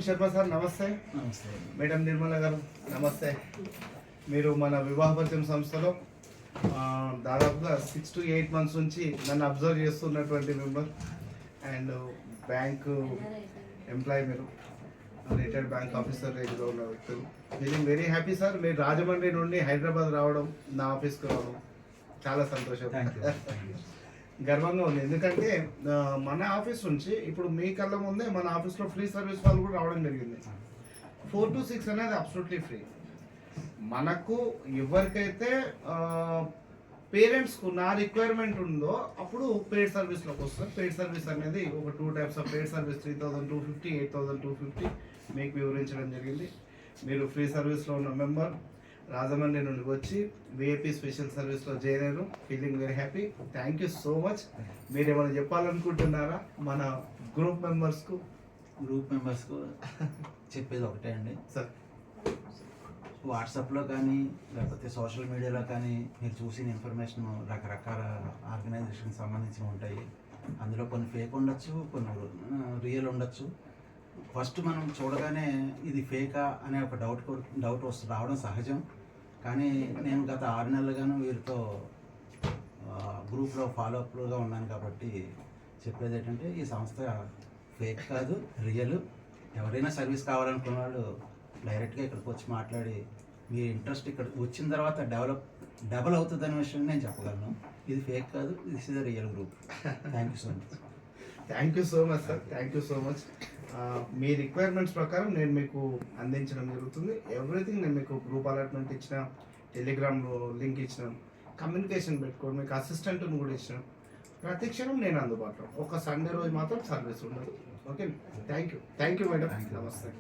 Sharma sir నమస్తే. నమస్తే madam Nirmala గారు నమస్తే. మీరు మన వివాహ పరిచయం సంస్థలో దాదాపుగా 6 to 8 months నుంచి నన్ను అబ్జర్వ్ చేస్తున్నటువంటి మెంబర్ అండ్ బ్యాంక్ ఎంప్లాయీ, మీరు రిటైర్డ్ బ్యాంక్ ఆఫీసర్ రేంజ్లో ఉన్న వ్యక్తులు. Feeling very happy sir. మీరు రాజమండ్రి నుండి హైదరాబాద్ రావడం, నా ఆఫీస్కి రావడం చాలా సంతోషం, గర్వంగా ఉంది. ఎందుకంటే మన ఆఫీస్ నుంచి ఇప్పుడు మీ కళ్ళ ముందే మన ఆఫీస్లో ఫ్రీ సర్వీస్ వాళ్ళు కూడా రావడం జరిగింది. 4 to 6 అనేది అబ్సల్యూట్లీ ఫ్రీ. మనకు ఎవరికైతే పేరెంట్స్కు నా రిక్వైర్మెంట్ ఉందో అప్పుడు పెయిడ్ సర్వీస్లోకి వస్తారు. పెయిడ్ సర్వీస్ అనేది ఒక 2 types ఆఫ్ పెయిడ్ సర్వీస్, 3,250, 8,250 మీకు వివరించడం జరిగింది. మీరు ఫ్రీ సర్వీస్లో ఉన్న మెంబర్ రాజమండ్రి నుండి వచ్చి విఐపి స్పెషల్ సర్వీస్లో జాయిన్ అయ్యారు. Feeling very happy. Thank you so much. మీరు ఏమైనా చెప్పాలనుకుంటున్నారా మన గ్రూప్ మెంబర్స్కు చెప్పేది ఒకటే అండి సార్. వాట్సాప్లో కానీ లేకపోతే సోషల్ మీడియాలో కానీ మీరు చూసిన ఇన్ఫర్మేషన్ రకరకాల ఆర్గనైజేషన్కి సంబంధించి ఉంటాయి. అందులో కొన్ని ఫేక్ ఉండొచ్చు, కొన్ని రియల్ ఉండొచ్చు. ఫస్ట్ మనం చూడగానే ఇది ఫేకా అనే ఒక డౌట్ రావడం సహజం. కానీ నేను గత 6 నెలలుగాను వీరితో గ్రూప్లో ఫాలోఅప్గా ఉన్నాను కాబట్టి చెప్పేది ఏంటంటే ఈ సంస్థ ఫేక్ కాదు, రియల్. ఎవరైనా సర్వీస్ కావాలనుకున్న వాళ్ళు డైరెక్ట్గా ఇక్కడికి వచ్చి మాట్లాడి మీ ఇంట్రెస్ట్ ఇక్కడ వచ్చిన తర్వాత డబల్ అవుతుంది అనే విషయం నేను చెప్పగలను. ఇది ఫేక్ కాదు, this is the real group. Thank you so much. Thank you so much sir. Thank you so much. Me requirements ప్రకారం నేను మీకు అందించడం జరుగుతుంది. ఎవ్రీథింగ్ నేను మీకు గ్రూప్ అలాట్మెంట్ ఇచ్చిన, టెలిగ్రామ్లో లింక్ ఇచ్చిన, కమ్యూనికేషన్ పెట్టుకోండి, మీకు అసిస్టెంట్ను కూడా ఇచ్చిన. ప్రతి క్షణం నేను అందుబాటులో. ఒక సండే రోజు మాత్రం సర్వీస్ ఉండదు. Okay, thank you madam. నమస్తే.